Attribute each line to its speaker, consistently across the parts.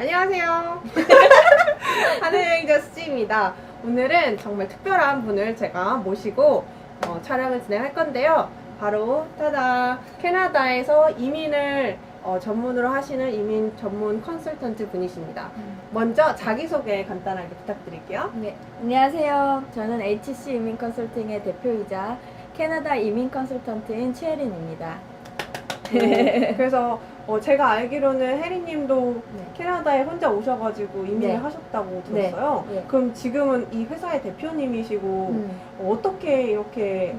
Speaker 1: 안녕하세요. 하늘여행자 수지입니다. 오늘은 정말 특별한 분을 제가 모시고 촬영을 진행할 건데요. 바로 타다! 캐나다에서 이민을 전문으로 하시는 이민 전문 컨설턴트 분이십니다. 먼저 자기소개 간단하게 부탁드릴게요.
Speaker 2: 네, 안녕하세요. 저는 HC 이민 컨설팅의 대표이자 캐나다 이민 컨설턴트인 최혜린입니다.
Speaker 1: 그래서 제가 알기로는 혜리님도
Speaker 2: 네.
Speaker 1: 캐나다에 혼자 오셔가지고 이민을
Speaker 2: 네.
Speaker 1: 하셨다고 들었어요.
Speaker 2: 네.
Speaker 1: 그럼 지금은 이 회사의 대표님이시고 어떻게 이렇게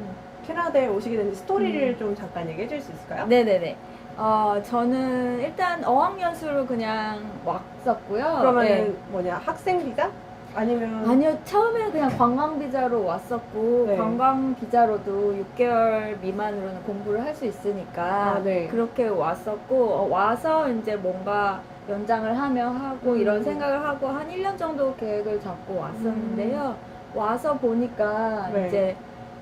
Speaker 1: 캐나다에 오시게 된지 스토리를 좀 잠깐 얘기해 줄 수 있을까요?
Speaker 2: 네네네. 저는 일단 어학연수로 그냥 왔었고요.
Speaker 1: 그러면
Speaker 2: 네.
Speaker 1: 뭐냐, 학생 비자? 아니면
Speaker 2: 아니요, 처음에 그냥 관광 비자로 왔었고,
Speaker 1: 네.
Speaker 2: 관광 비자로도 6개월 미만으로는 공부를 할 수 있으니까,
Speaker 1: 네.
Speaker 2: 그렇게 왔었고, 와서 이제 뭔가 연장을 하고, 이런 생각을 하고, 한 1년 정도 계획을 잡고 왔었는데요. 와서 보니까,
Speaker 1: 네.
Speaker 2: 이제,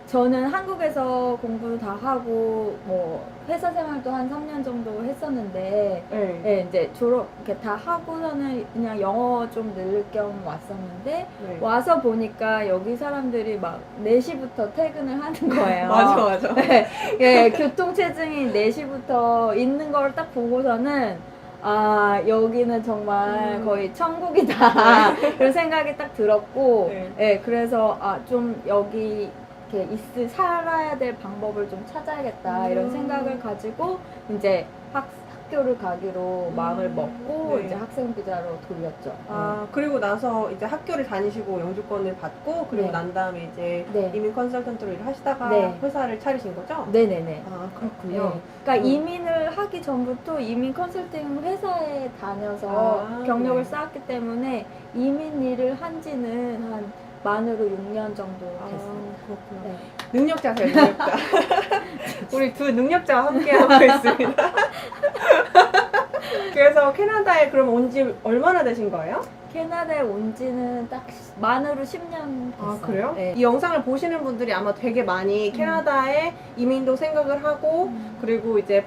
Speaker 2: 저는 한국에서 공부도 다 하고, 뭐, 회사 생활도 한 3년 정도 했었는데,
Speaker 1: 네.
Speaker 2: 네, 이제 졸업 이렇게 다 하고서는 그냥 영어 좀 늘릴 겸 왔었는데
Speaker 1: 네.
Speaker 2: 와서 보니까 여기 사람들이 막 4시부터 퇴근을 하는 거예요.
Speaker 1: 맞아.
Speaker 2: 네, 예, 교통체증이 4시부터 있는 걸 딱 보고서는 아, 여기는 정말 거의 천국이다. 이런 생각이 딱 들었고,
Speaker 1: 네.
Speaker 2: 예, 그래서 좀 여기 이렇게 살아야 될 방법을 좀 찾아야겠다. 이런 생각을 가지고 이제 학교를 가기로 마음을 먹고
Speaker 1: 네.
Speaker 2: 이제 학생 비자로 돌렸죠.
Speaker 1: 그리고 나서 이제 학교를 다니시고 영주권을 받고, 그리고
Speaker 2: 네.
Speaker 1: 난 다음에 이제
Speaker 2: 네.
Speaker 1: 이민 컨설턴트로 일을 하시다가
Speaker 2: 네.
Speaker 1: 회사를 차리신 거죠?
Speaker 2: 네네네.
Speaker 1: 그렇군요.
Speaker 2: 네. 그러니까 이민을 하기 전부터 이민 컨설팅 회사에 다녀서 경력을
Speaker 1: 네.
Speaker 2: 쌓았기 때문에 이민 일을 한 지는 한 만으로 6년 정도 됐습니다.
Speaker 1: 그렇구나.
Speaker 2: 네.
Speaker 1: 능력자세요, 능력자. 우리 두 능력자와 함께하고 있습니다. 그래서 캐나다에 그럼 온 지 얼마나 되신 거예요?
Speaker 2: 캐나다에 온 지는 딱 만으로 10년 됐어요.
Speaker 1: 그래요?
Speaker 2: 네.
Speaker 1: 이 영상을 보시는 분들이 아마 되게 많이 캐나다에 이민도 생각을 하고, 그리고 이제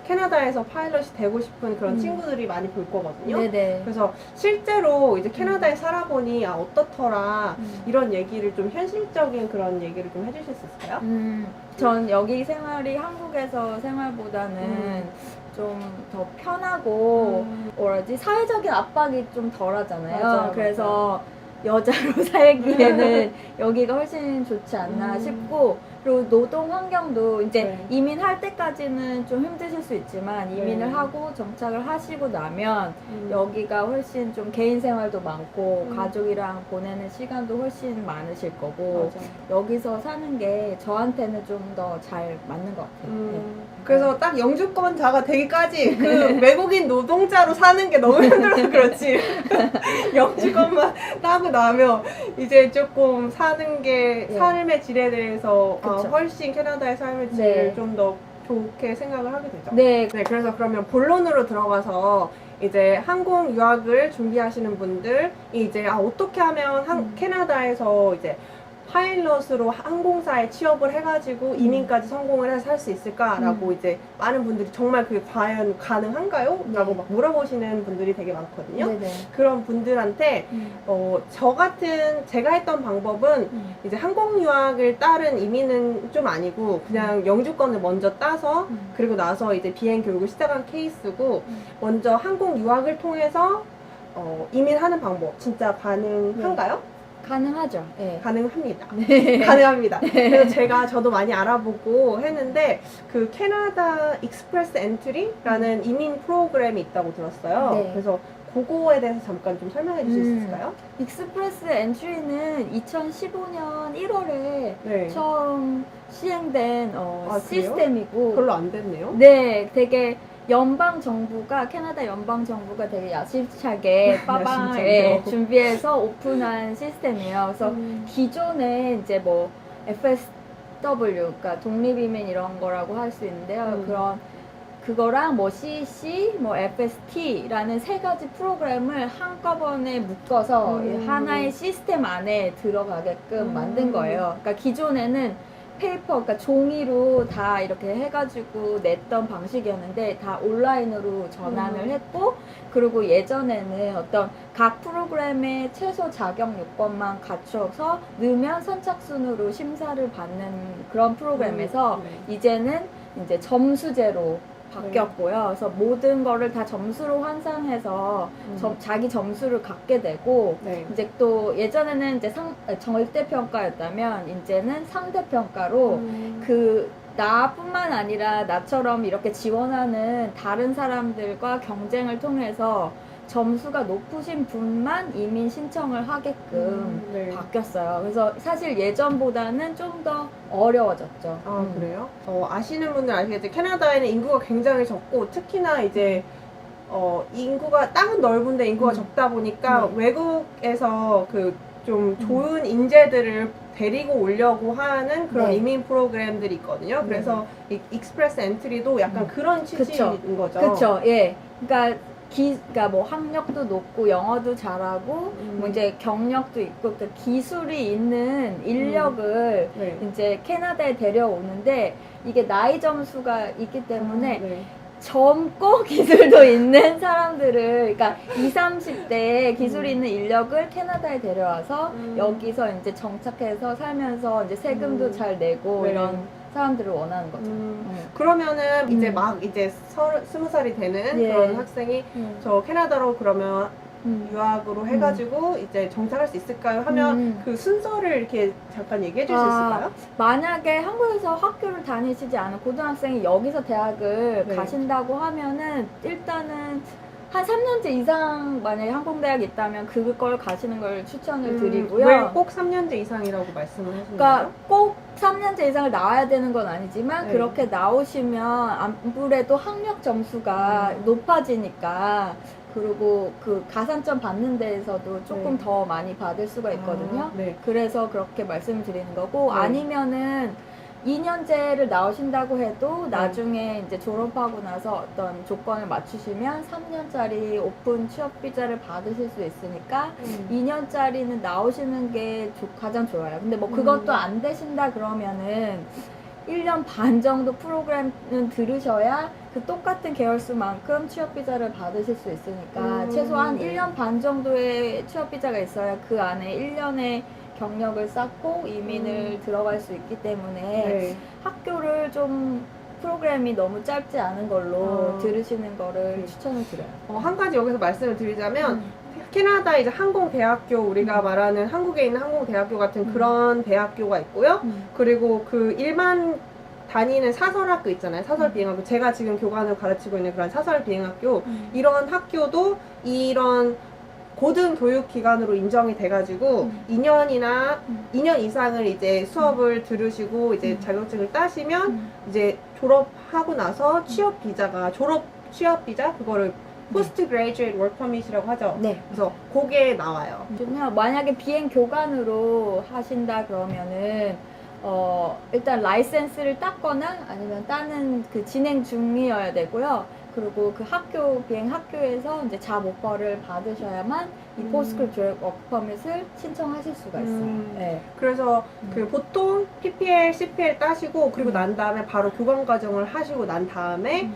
Speaker 1: 캐나다에서 파일럿이 되고 싶은 그런 친구들이 많이 볼 거거든요.
Speaker 2: 네네.
Speaker 1: 그래서 실제로 이제 캐나다에 살아보니 어떻더라, 이런 얘기를 좀 현실적인 그런 얘기를 좀 해주실 수 있을까요?
Speaker 2: 전 여기 생활이 한국에서 생활보다는 좀 더 편하고 사회적인 압박이 좀 덜하잖아요.
Speaker 1: 맞아요,
Speaker 2: 그래서 여자로 살기에는 여기가 훨씬 좋지 않나 싶고, 그리고 노동 환경도 이제
Speaker 1: 네.
Speaker 2: 이민할 때까지는 좀 힘드실 수 있지만 이민을
Speaker 1: 네.
Speaker 2: 하고 정착을 하시고 나면 여기가 훨씬 좀 개인 생활도 많고 가족이랑 보내는 시간도 훨씬 많으실 거고,
Speaker 1: 맞아.
Speaker 2: 여기서 사는 게 저한테는 좀 더 잘 맞는 것 같아요. 네.
Speaker 1: 그래서 딱 영주권자가 되기까지 그 외국인 노동자로 사는 게 너무 힘들어서 그렇지. 영주권만 따고 나면 이제 조금 사는 게
Speaker 2: 네.
Speaker 1: 삶의 질에 대해서
Speaker 2: 그쵸.
Speaker 1: 훨씬 캐나다의 삶의 질을
Speaker 2: 네.
Speaker 1: 좀 더 좋게 생각을 하게 되죠.
Speaker 2: 네.
Speaker 1: 네, 그래서 그러면 본론으로 들어가서 이제 항공 유학을 준비하시는 분들이 이제 어떻게 하면 캐나다에서 이제 파일럿으로 항공사에 취업을 해가지고 이민까지 성공을 해서 살 수 있을까라고 이제 많은 분들이 정말 그게 과연 가능한가요? 라고 막 물어보시는 분들이 되게 많거든요.
Speaker 2: 네네.
Speaker 1: 그런 분들한테 제가 했던 방법은 이제 항공 유학을 따른 이민은 좀 아니고 그냥 영주권을 먼저 따서 그리고 나서 이제 비행 교육을 시작한 케이스고, 먼저 항공 유학을 통해서 이민하는 방법 진짜 가능한가요?
Speaker 2: 가능하죠. 네.
Speaker 1: 가능합니다.
Speaker 2: 네.
Speaker 1: 가능합니다. 그래서 저도 많이 알아보고 했는데, 그 캐나다 익스프레스 엔트리라는 이민 프로그램이 있다고 들었어요.
Speaker 2: 네.
Speaker 1: 그래서 그거에 대해서 잠깐 좀 설명해 주실 수 있을까요?
Speaker 2: 익스프레스 엔트리는 2015년 1월에
Speaker 1: 네.
Speaker 2: 처음 시행된
Speaker 1: 그래요?
Speaker 2: 시스템이고,
Speaker 1: 별로 안 됐네요.
Speaker 2: 네, 되게 캐나다 연방 정부가 되게 야심차게 빠방에 준비해서 오픈한 시스템이에요. 그래서 기존에 이제 뭐 FSW, 그러니까 독립이민 이런 거라고 할 수 있는데요. 그거랑 뭐 CEC, 뭐 FST라는 세 가지 프로그램을 한꺼번에 묶어서 하나의 시스템 안에 들어가게끔 만든 거예요. 그러니까 기존에는 페이퍼, 그러니까 종이로 다 이렇게 해가지고 냈던 방식이었는데 다 온라인으로 전환을 했고, 그리고 예전에는 어떤 각 프로그램의 최소 자격 요건만 갖춰서 넣으면 선착순으로 심사를 받는 그런 프로그램에서
Speaker 1: 네.
Speaker 2: 이제는 이제 점수제로 바뀌었고요. 그래서 모든 거를 다 점수로 환산해서 자기 점수를 갖게 되고,
Speaker 1: 네.
Speaker 2: 이제 또 예전에는 이제 절대평가였다면 이제는 상대평가로 그 나뿐만 아니라 나처럼 이렇게 지원하는 다른 사람들과 경쟁을 통해서 점수가 높으신 분만 이민 신청을 하게끔
Speaker 1: 네.
Speaker 2: 바뀌었어요. 그래서 사실 예전보다는 좀 더 어려워졌죠.
Speaker 1: 아, 그래요? 아시는 분들 아시겠지만 캐나다에는 인구가 굉장히 적고 특히나 이제 인구가 땅은 넓은데 인구가 적다 보니까
Speaker 2: 네.
Speaker 1: 외국에서 그 좀 좋은 인재들을 데리고 오려고 하는 그런
Speaker 2: 네.
Speaker 1: 이민 프로그램들이 있거든요. 그래서 이 익스프레스 엔트리도 약간 그런 취지인 거죠.
Speaker 2: 그렇죠. 예. 그러니까 뭐 학력도 높고 영어도 잘하고 뭐 이제 경력도 있고 그 기술이 있는 인력을
Speaker 1: 네.
Speaker 2: 이제 캐나다에 데려오는데 이게 나이 점수가 있기 때문에
Speaker 1: 네.
Speaker 2: 젊고 기술도 있는 사람들을, 그러니까 20, 30대에 기술이 있는 인력을 캐나다에 데려와서 여기서 이제 정착해서 살면서 이제 세금도 잘 내고
Speaker 1: 네.
Speaker 2: 이런 사람들을 원하는 거죠.
Speaker 1: 그러면은 이제 막 이제 20살이 되는
Speaker 2: 예.
Speaker 1: 그런 학생이 저 캐나다로 그러면 유학으로 해가지고 이제 정착할 수 있을까요? 하면 그 순서를 이렇게 잠깐 얘기해 줄 수 있을까요?
Speaker 2: 만약에 한국에서 학교를 다니시지 않은 고등학생이 여기서 대학을
Speaker 1: 네.
Speaker 2: 가신다고 하면은 일단은 한 3년제 이상 만약에 항공대학이 있다면 그걸 가시는 걸 추천을 드리고요.
Speaker 1: 왜 꼭 3년제 이상이라고 말씀을 하시는
Speaker 2: 그러니까
Speaker 1: 거예요?
Speaker 2: 꼭 3년제 이상을 나와야 되는 건 아니지만
Speaker 1: 네.
Speaker 2: 그렇게 나오시면 아무래도 학력 점수가 높아지니까, 그리고 그 가산점 받는 데에서도 조금
Speaker 1: 네.
Speaker 2: 더 많이 받을 수가 있거든요.
Speaker 1: 네.
Speaker 2: 그래서 그렇게 말씀을 드리는 거고,
Speaker 1: 네.
Speaker 2: 아니면은 2년제를 나오신다고 해도 나중에 이제 졸업하고 나서 어떤 조건을 맞추시면 3년짜리 오픈 취업 비자를 받으실 수 있으니까 2년짜리는 나오시는 게 가장 좋아요. 근데 뭐 그것도 안 되신다 그러면은 1년 반 정도 프로그램은 들으셔야 그 똑같은 계열수만큼 취업 비자를 받으실 수 있으니까 최소한
Speaker 1: 네.
Speaker 2: 1년 반 정도의 취업 비자가 있어야 그 안에 1년의 경력을 쌓고 이민을 들어갈 수 있기 때문에
Speaker 1: 네.
Speaker 2: 학교를 좀 프로그램이 너무 짧지 않은 걸로 들으시는 거를 추천을 드려요.
Speaker 1: 한 가지 여기서 말씀을 드리자면 캐나다 이제 항공대학교, 우리가 말하는 한국에 있는 항공대학교 같은 그런 대학교가 있고요. 그리고 그 일반 다니는 사설학교 있잖아요. 사설 비행학교. 제가 지금 교관을 가르치고 있는 그런 사설 비행학교. 이런 학교도 이런 고등교육기관으로 인정이 돼가지고 2년 이상을 이제 수업을 들으시고 이제 자격증을 따시면 이제 졸업하고 나서 취업 비자 그거를 포스트 그레이주에이트 워크 퍼밋이라고 하죠.
Speaker 2: 네.
Speaker 1: 그래서 그게 나와요.
Speaker 2: 그러면 만약에 비행 교관으로 하신다 그러면은 일단 라이센스를 땄거나 아니면 따는 그 진행 중이어야 되고요. 그리고 그 비행 학교에서 이제 잡 오퍼를 받으셔야만 이 포스트그레이주에이트 워크 퍼밋을 신청하실 수가 있어요. 네.
Speaker 1: 그래서 그 보통 PPL, CPL 따시고 그리고 난 다음에 바로 교관 과정을 하시고 난 다음에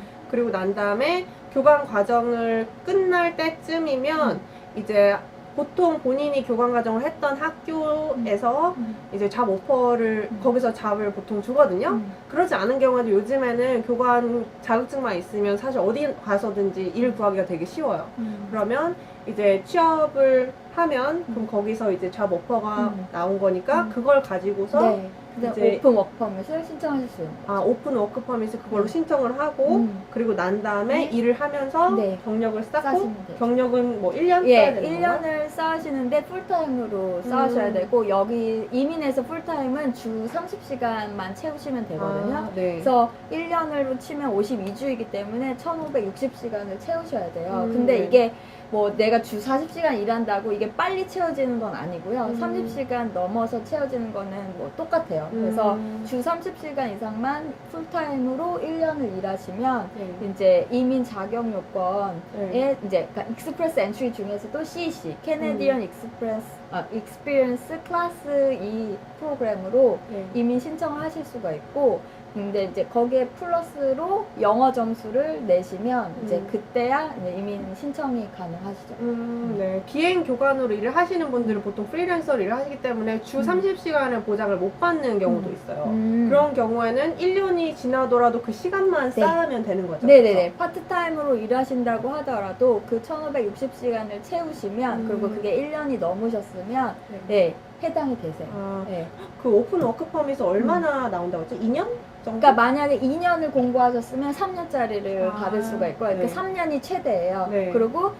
Speaker 1: 교관 과정을 끝날 때쯤이면 이제 보통 본인이 교관 과정을 했던 학교에서 이제 잡 오퍼를 거기서 잡을 보통 주거든요. 그렇지 않은 경우에도 요즘에는 교관 자격증만 있으면 사실 어디 가서든지 일 구하기가 되게 쉬워요. 그러면 이제 취업을 하면 그럼 거기서 이제 잡 오퍼가 나온 거니까 그걸 가지고서
Speaker 2: 네.
Speaker 1: 이제
Speaker 2: 오픈 워크 퍼밋을 신청하실 수 있는 거예요.
Speaker 1: 오픈 워크 퍼밋을 그걸로 신청을 하고 그리고 난 다음에 일을 하면서 경력을 쌓고
Speaker 2: 쌓으시면 돼요.
Speaker 1: 경력은 뭐 1년
Speaker 2: 예,
Speaker 1: 쌓아야 되는 건가요?
Speaker 2: 1년을 쌓으시는데 풀타임으로 쌓으셔야 되고, 여기 이민에서 풀타임은 주 30시간만 채우시면 되거든요.
Speaker 1: 네.
Speaker 2: 그래서 1년으로 치면 52주이기 때문에 1560시간을 채우셔야 돼요.
Speaker 1: 네.
Speaker 2: 근데 이게 뭐 내가 주 40시간 일한다고 이게 빨리 채워지는 건 아니고요. 30시간 넘어서 채워지는 거는 뭐 똑같아요. 그래서 주 30시간 이상만 풀타임으로 1년을 일하시면 이제 이민 자격 요건에 이제 그러니까 익스프레스 엔트리 중에서도 CEC, 캐네디언 익스프레스 experience 클래스 이 프로그램으로
Speaker 1: 네.
Speaker 2: 이민 신청을 하실 수가 있고, 근데 이제 거기에 플러스로 영어 점수를 내시면 이제 그때야 이제 이민 신청이 가능하시죠.
Speaker 1: 네. 비행 교관으로 일을 하시는 분들은 보통 프리랜서로 일을 하시기 때문에 주 30시간의 보장을 못 받는 경우도 있어요. 그런 경우에는 1년이 지나더라도 그 시간만
Speaker 2: 네.
Speaker 1: 쌓으면 되는 거죠.
Speaker 2: 네네네. 파트타임으로 일하신다고 하더라도 그 1560시간을 채우시면, 그리고 그게 1년이 넘으셨으면, 네, 해당이 되세요.
Speaker 1: 아,
Speaker 2: 네.
Speaker 1: 그 오픈 워크퍼밋은 얼마나 나온다고 했죠? 2년 정도?
Speaker 2: 그러니까 만약에 2년을 공부하셨으면 3년짜리를
Speaker 1: 아,
Speaker 2: 받을 수가 있고,
Speaker 1: 네.
Speaker 2: 그 3년이 최대예요.
Speaker 1: 네.
Speaker 2: 그리고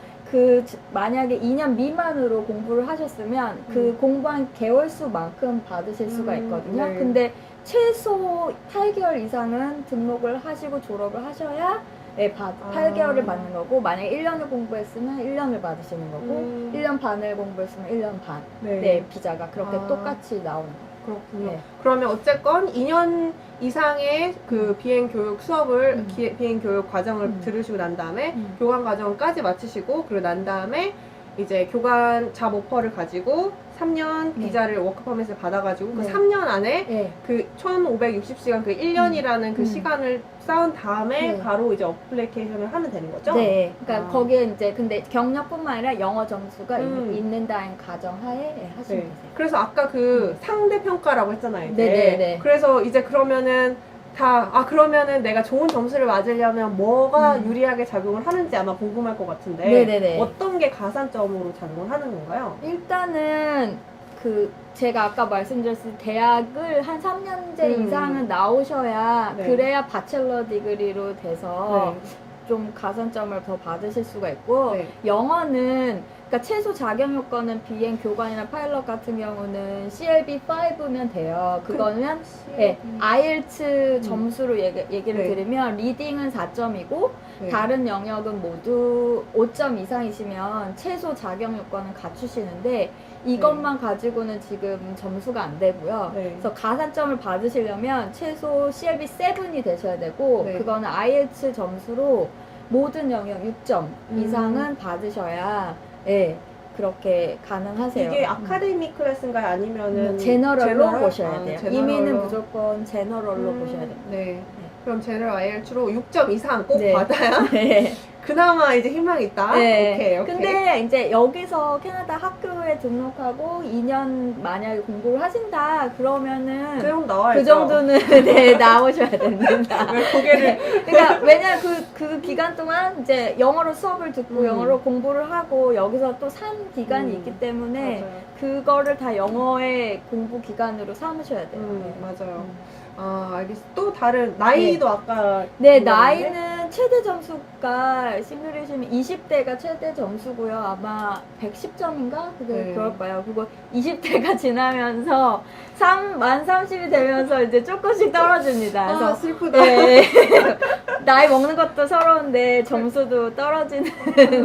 Speaker 2: 만약에 2년 미만으로 공부를 하셨으면 그 공부한 개월 수만큼 받으실 수가 있거든요.
Speaker 1: 네.
Speaker 2: 근데 최소 8개월 이상은 등록을 하시고 졸업을 하셔야 8개월을 받는 거고, 만약에 1년을 공부했으면 1년을 받으시는 거고, 1년 반을 공부했으면 1년 반. 네, 비자가 그렇게 똑같이 나오는 거예요.
Speaker 1: 그렇군요.
Speaker 2: 네.
Speaker 1: 그러면 어쨌건 2년 이상의 그 비행 교육 수업을, 비행 교육 과정을 들으시고 난 다음에 교관 과정까지 마치시고, 그리고 난 다음에 이제 교관 잡 오퍼를 가지고 3년 비자를 워크퍼밋을 받아가지고 그 3년 안에 그 1560시간 그 1년이라는 그 시간을 쌓은 다음에 바로 이제 어플리케이션을 하면 되는 거죠?
Speaker 2: 네. 그러니까 거기에 이제 근데 경력뿐만 아니라 영어 점수가 있는다는 가정하에 하시면 되세요.
Speaker 1: 그래서 아까 그 상대평가라고 했잖아요. 이제.
Speaker 2: 네네네.
Speaker 1: 그래서 이제 그러면은 그러면은 내가 좋은 점수를 맞으려면 뭐가 유리하게 작용을 하는지 아마 궁금할 것 같은데.
Speaker 2: 네네네.
Speaker 1: 어떤 게 가산점으로 작용을 하는 건가요?
Speaker 2: 일단은 제가 아까 말씀드렸을 때 대학을 한 3년제 이상은 나오셔야 그래야 바첼러 디그리로 돼서 좀 가산점을 더 받으실 수가 있고, 영어는 그러니까 최소 자격 요건은 비행 교관이나 파일럿 같은 경우는 CLB5면 돼요. 그거는 IELTS 점수로 얘기를 드리면 리딩은 4점이고 다른 영역은 모두 5점 이상이시면 최소 자격 요건은 갖추시는데, 이것만 가지고는 지금 점수가 안 되고요. 그래서 가산점을 받으시려면 최소 CLB7이 되셔야 되고, 그거는 IELTS 점수로 모든 영역 6점 이상은 받으셔야 그렇게 가능하세요.
Speaker 1: 이게 아카데미 클래스인가요? 아니면은
Speaker 2: 제너럴로 보셔야 돼요.
Speaker 1: 제너럴로.
Speaker 2: 이민은 무조건 제너럴로 보셔야 됩니다.
Speaker 1: 네. 그럼 제너럴 IELTS로 6점 이상 꼭
Speaker 2: 네.
Speaker 1: 받아야
Speaker 2: 네.
Speaker 1: 그나마 이제 희망이 있다.
Speaker 2: 네.
Speaker 1: 오케이.
Speaker 2: 근데 이제 여기서 캐나다 학교에 등록하고 2년 만약에 공부를 하신다 그러면은
Speaker 1: 그럼 나와야죠.
Speaker 2: 그 정도는 나오셔야 됩니다.
Speaker 1: 왜 고개를
Speaker 2: 그러니까 왜냐면 그 기간 동안 이제 영어로 수업을 듣고 영어로 공부를 하고 여기서 또 산 기간이 있기 때문에
Speaker 1: 맞아요.
Speaker 2: 그거를 다 영어의 공부 기간으로 삼으셔야 돼요.
Speaker 1: 맞아요. 알겠어. 또 다른 나이도 아까
Speaker 2: 네,
Speaker 1: 물어봤는데?
Speaker 2: 나이는 최대 점수가 싱글이시면 20대가 최대 점수고요. 아마 110점인가? 그럴 거예요. 그리고 20대가 지나면서 만 30이 되면서 이제 조금씩 떨어집니다. 그래서
Speaker 1: 슬프다.
Speaker 2: 네. 나이 먹는 것도 서러운데 점수도 떨어지는.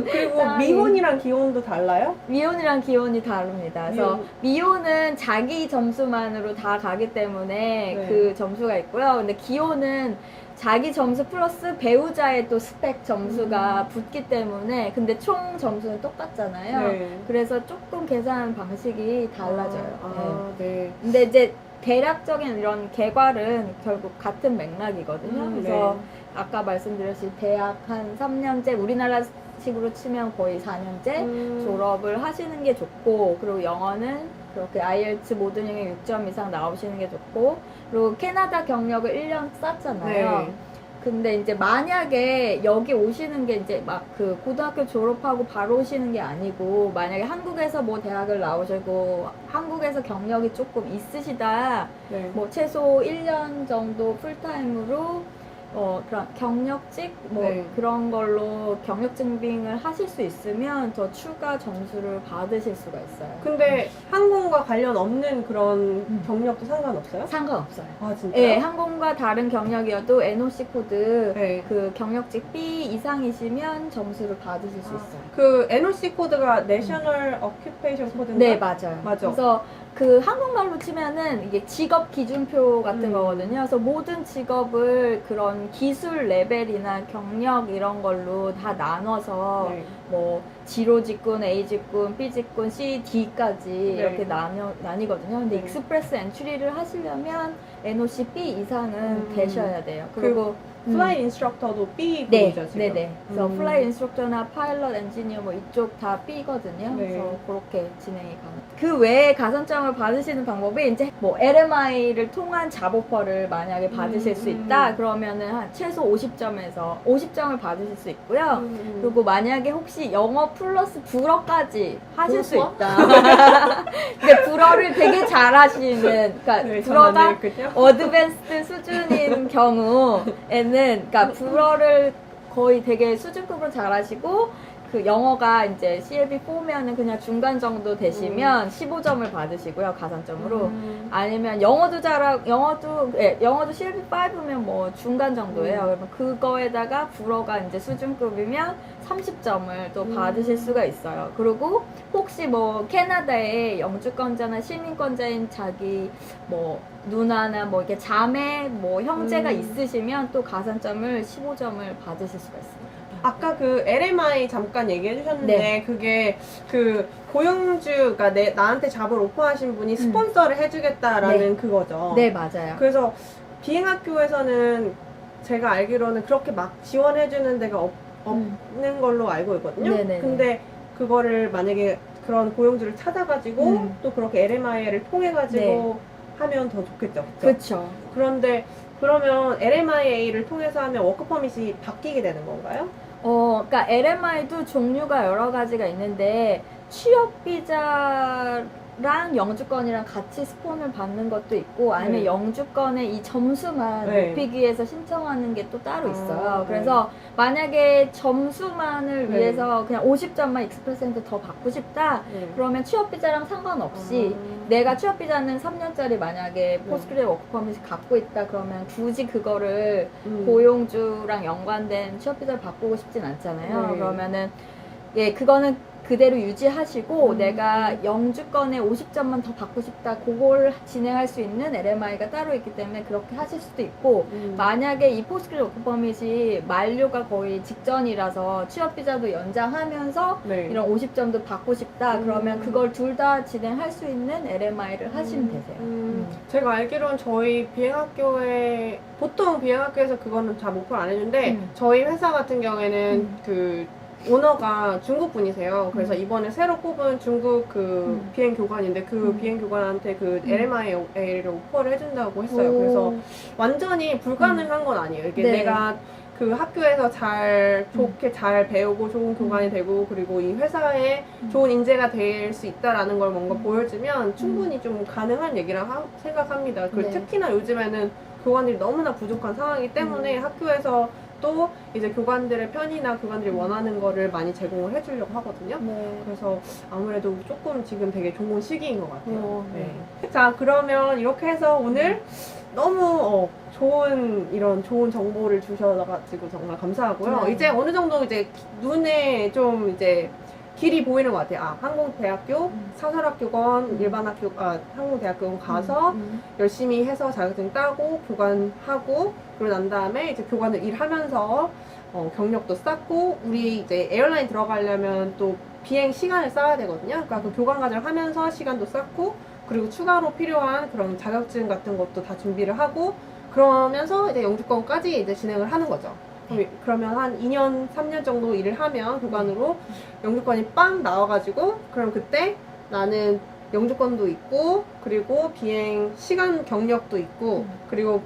Speaker 1: 그리고 미혼이랑 기혼도 달라요?
Speaker 2: 미혼이랑 기혼이 다릅니다. 그래서 미혼은 자기 점수만으로 다 가기 때문에 그 점수가 있고요. 근데 기혼은 자기 점수 플러스 배우자의 또 스펙 점수가 붙기 때문에, 근데 총 점수는 똑같잖아요. 그래서 조금 계산 방식이 달라져요.
Speaker 1: 네.
Speaker 2: 근데 이제 대략적인 이런 계괄은 결국 같은 맥락이거든요. 그래서 아까 말씀드렸듯이 대학 한 3년제, 우리나라 식으로 치면 거의 4년제 졸업을 하시는 게 좋고, 그리고 영어는 그렇게 IELTS 모든 영역 6점 이상 나오시는 게 좋고, 그리고 캐나다 경력을 1년 쌓잖아요. 근데 이제 만약에 여기 오시는 게 이제 막 그 고등학교 졸업하고 바로 오시는 게 아니고, 만약에 한국에서 뭐 대학을 나오시고 한국에서 경력이 조금 있으시다, 뭐 최소 1년 정도 풀타임으로 그런 경력직 그런 걸로 경력 증빙을 하실 수 있으면 더 추가 점수를 받으실 수가 있어요.
Speaker 1: 근데 항공과 관련 없는 그런 경력도 상관없어요?
Speaker 2: 상관없어요.
Speaker 1: 진짜요?
Speaker 2: 네, 항공과 다른 경력이어도 NOC 코드 그 경력직 B 이상이시면 점수를 받으실 수 있어요.
Speaker 1: 그 NOC 코드가 내셔널 어큐페이션 코드인가?
Speaker 2: 네, 맞아요.
Speaker 1: 맞아.
Speaker 2: 그래서 그 한국말로 치면은 이게 직업 기준표 같은 거거든요. 그래서 모든 직업을 그런 기술 레벨이나 경력 이런 걸로 다 나눠서 뭐 G로 직군, A 직군, B 직군, C, D까지
Speaker 1: 네.
Speaker 2: 이렇게 나뉘거든요. 근데
Speaker 1: 네.
Speaker 2: 익스프레스 엔트리를 하시려면 NOC B 이상은 되셔야 돼요.
Speaker 1: 그
Speaker 2: 그리고
Speaker 1: 플라이 인스트럭터도 B
Speaker 2: 네,
Speaker 1: 그룹이죠, 지금.
Speaker 2: 네네. 그래서 플라이 인스트럭터나 파일럿 엔지니어 뭐 이쪽 다 B거든요.
Speaker 1: 네.
Speaker 2: 그래서 그렇게 진행이 가능. 그 외에 가산점을 받으시는 방법이 이제 뭐 LMI를 통한 잡 오퍼를 만약에 받으실 수 있다. 그러면은 한 최소 50점에서 50점을 받으실 수 있고요. 그리고 만약에 혹시 영어 플러스 불어까지 하실 수
Speaker 1: 불어?
Speaker 2: 있다. 근데 불어를 되게 잘하시는, 그러니까
Speaker 1: 네,
Speaker 2: 불어가
Speaker 1: 그죠?
Speaker 2: 어드밴스드 수준인 경우에는, 그러니까 불어를 거의 되게 수준급으로 잘하시고, 그 영어가 이제 CLB4면은 그냥 중간 정도 되시면 15점을 받으시고요, 가산점으로. 아니면 영어도 영어도 CLB5면 뭐 중간 정도예요. 그러면 그거에다가 불어가 이제 수준급이면 30점을 또 받으실 수가 있어요. 그리고 혹시 뭐 캐나다에 영주권자나 시민권자인 자기 뭐 누나나 뭐 이렇게 자매 뭐 형제가 있으시면 또 가산점을 15점을 받으실 수가 있습니다.
Speaker 1: 아까 그 LMI 잠깐 얘기해 주셨는데
Speaker 2: 네.
Speaker 1: 그게 그 고용주가 나한테 잡을 오퍼하신 분이 스폰서를 해주겠다라는 그거죠.
Speaker 2: 네, 맞아요.
Speaker 1: 그래서 비행학교에서는 제가 알기로는 그렇게 막 지원해주는 데가 없는 걸로 알고 있거든요.
Speaker 2: 네네네.
Speaker 1: 근데 그거를 만약에 그런 고용주를 찾아가지고 또 그렇게 LMI를 통해가지고
Speaker 2: 네.
Speaker 1: 하면 더 좋겠죠. 그쵸?
Speaker 2: 그렇죠.
Speaker 1: 그런데 그러면 LMIA를 통해서 하면 워크 퍼밋이 바뀌게 되는 건가요?
Speaker 2: 그러니까 LMI도 종류가 여러 가지가 있는데 취업 비자랑 영주권이랑 같이 스폰을 받는 것도 있고 아니면
Speaker 1: 네.
Speaker 2: 영주권의 이 점수만
Speaker 1: 네.
Speaker 2: 높이기 위해서 신청하는 게 또 따로 있어요.
Speaker 1: 네.
Speaker 2: 그래서 만약에 점수만을
Speaker 1: 네.
Speaker 2: 위해서 그냥 50점만 익스프레스한테 더 받고 싶다.
Speaker 1: 네.
Speaker 2: 그러면 취업 비자랑 상관없이 내가 취업 비자는 3년짜리 만약에 포스트그레이트 워크 퍼밋을 갖고 있다 그러면 굳이 그거를 고용주랑 연관된 취업 비자를 바꾸고 싶진 않잖아요.
Speaker 1: 네.
Speaker 2: 그러면은 예, 그거는 그대로 유지하시고 내가 영주권에 50점만 더 받고 싶다 그걸 진행할 수 있는 LMI가 따로 있기 때문에 그렇게 하실 수도 있고 만약에 이 포스트그레이트 워크 퍼밋이 만료가 거의 직전이라서 취업 비자도 연장하면서
Speaker 1: 네.
Speaker 2: 이런 50점도 받고 싶다 그러면 그걸 둘 다 진행할 수 있는 LMI를 하시면 되세요.
Speaker 1: 제가 알기로는 저희 비행학교에 보통 비행학교에서 그거는 잘 오퍼를 안 해주는데 저희 회사 같은 경우에는 그 오너가 중국 분이세요. 그래서 이번에 새로 뽑은 중국 그 비행 교관인데 그 비행 교관한테 그 LMIA를 오퍼를 해준다고 했어요. 그래서 완전히 불가능한 건 아니에요. 이게
Speaker 2: 네.
Speaker 1: 내가 그 학교에서 좋게 잘 배우고 좋은 교관이 되고 그리고 이 회사에 좋은 인재가 될 수 있다라는 걸 뭔가 보여주면 충분히 좀 가능한 얘기라 생각합니다. 그리고
Speaker 2: 네.
Speaker 1: 특히나 요즘에는 교관들이 너무나 부족한 상황이기 때문에 학교에서 또 이제 교관들의 편이나 교관들이 원하는 거를 많이 제공을 해주려고 하거든요.
Speaker 2: 네.
Speaker 1: 그래서 아무래도 조금 지금 되게 좋은 시기인 것 같아요.
Speaker 2: 네.
Speaker 1: 자, 그러면 이렇게 해서 오늘 너무 좋은 정보를 주셔가지고 정말 감사하고요.
Speaker 2: 네.
Speaker 1: 이제 어느 정도 이제 눈에 좀 이제 길이 보이는 것 같아요. 항공대학교, 사설학교건, 항공대학교건 가서 열심히 해서 자격증 따고, 교관하고, 그러고 난 다음에 이제 교관을 일하면서 경력도 쌓고, 우리 이제 에어라인 들어가려면 또 비행 시간을 쌓아야 되거든요. 그러니까 그 교관 과정을 하면서 시간도 쌓고, 그리고 추가로 필요한 그런 자격증 같은 것도 다 준비를 하고, 그러면서 이제 영주권까지 이제 진행을 하는 거죠. 그러면 한 2년, 3년 정도 일을 하면 교관으로 영주권이 빵 나와가지고 그럼 그때 나는 영주권도 있고 그리고 비행 시간 경력도 있고 그리고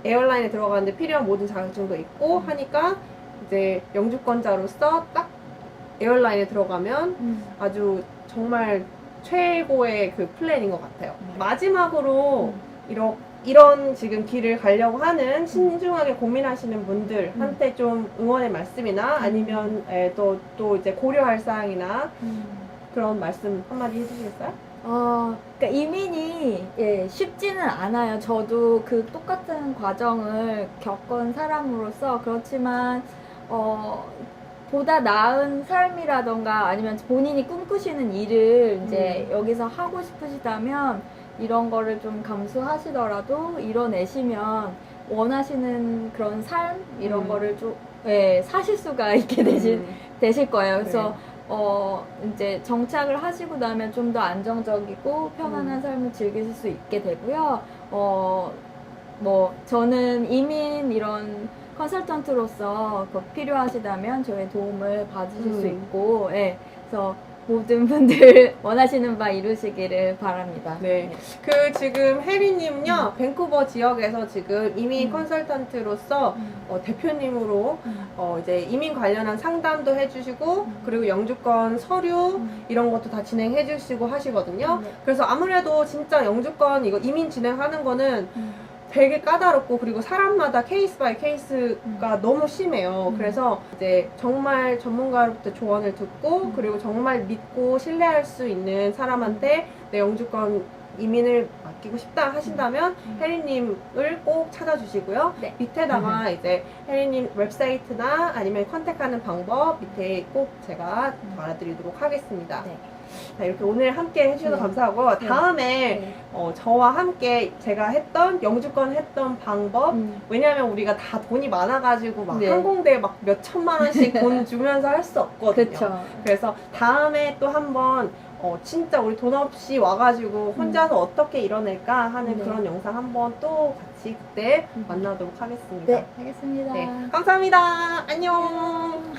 Speaker 1: 에어라인에 들어가는데 필요한 모든 자격증도 있고 하니까 이제 영주권자로서 딱 에어라인에 들어가면 아주 정말 최고의 그 플랜인 것 같아요. 마지막으로 이런 지금 길을 가려고 하는 신중하게 고민하시는 분들한테 좀 응원의 말씀이나 아니면 또 이제 고려할 사항이나 그런 말씀 한마디 해주시겠어요?
Speaker 2: 그러니까 이민이 쉽지는 않아요. 저도 그 똑같은 과정을 겪은 사람으로서 그렇지만 보다 나은 삶이라던가 아니면 본인이 꿈꾸시는 일을 이제 여기서 하고 싶으시다면 이런 거를 좀 감수하시더라도 이뤄내시면 원하시는 그런 삶 이런 거를 좀 사실 수가 있게 되신 되실 거예요. 그래서
Speaker 1: 네.
Speaker 2: 이제 정착을 하시고 나면 좀 더 안정적이고 편안한 삶을 즐기실 수 있게 되고요. 뭐 저는 이민 이런 컨설턴트로서 필요하시다면 저의 도움을 받으실 수 있고, 예. 그래서 모든 분들 원하시는 바 이루시기를 바랍니다.
Speaker 1: 네. 그 지금 혜리님요, 밴쿠버 지역에서 지금 이민 컨설턴트로서 대표님으로 이제 이민 관련한 상담도 해주시고, 그리고 영주권 서류 이런 것도 다 진행해주시고 하시거든요.
Speaker 2: 네.
Speaker 1: 그래서 아무래도 진짜 영주권 이거 이민 진행하는 거는 되게 까다롭고, 그리고 사람마다 케이스 바이 케이스가 너무 심해요. 그래서 이제 정말 전문가로부터 조언을 듣고, 그리고 정말 믿고 신뢰할 수 있는 사람한테 내 영주권 이민을 맡기고 싶다 하신다면 혜리님을 꼭 찾아주시고요.
Speaker 2: 네.
Speaker 1: 밑에다가 이제 혜리님 웹사이트나 아니면 컨택하는 방법 밑에 꼭 제가 달아드리도록 하겠습니다.
Speaker 2: 네.
Speaker 1: 자, 이렇게 오늘 함께 해주셔서
Speaker 2: 네.
Speaker 1: 감사하고,
Speaker 2: 네.
Speaker 1: 다음에
Speaker 2: 네.
Speaker 1: 저와 함께 제가 했던 영주권 했던 방법, 왜냐하면 우리가 다 돈이 많아가지고 막
Speaker 2: 네.
Speaker 1: 항공대에 막 몇 천만 원씩 돈 주면서 할 수 없거든요.
Speaker 2: 그렇죠.
Speaker 1: 그래서 다음에 또 한번 진짜 우리 돈 없이 와가지고 혼자서 어떻게 이뤄낼까 하는
Speaker 2: 네.
Speaker 1: 그런 영상 한번 또 같이 그때 만나도록 하겠습니다.
Speaker 2: 네, 알겠습니다.
Speaker 1: 네, 감사합니다. 안녕.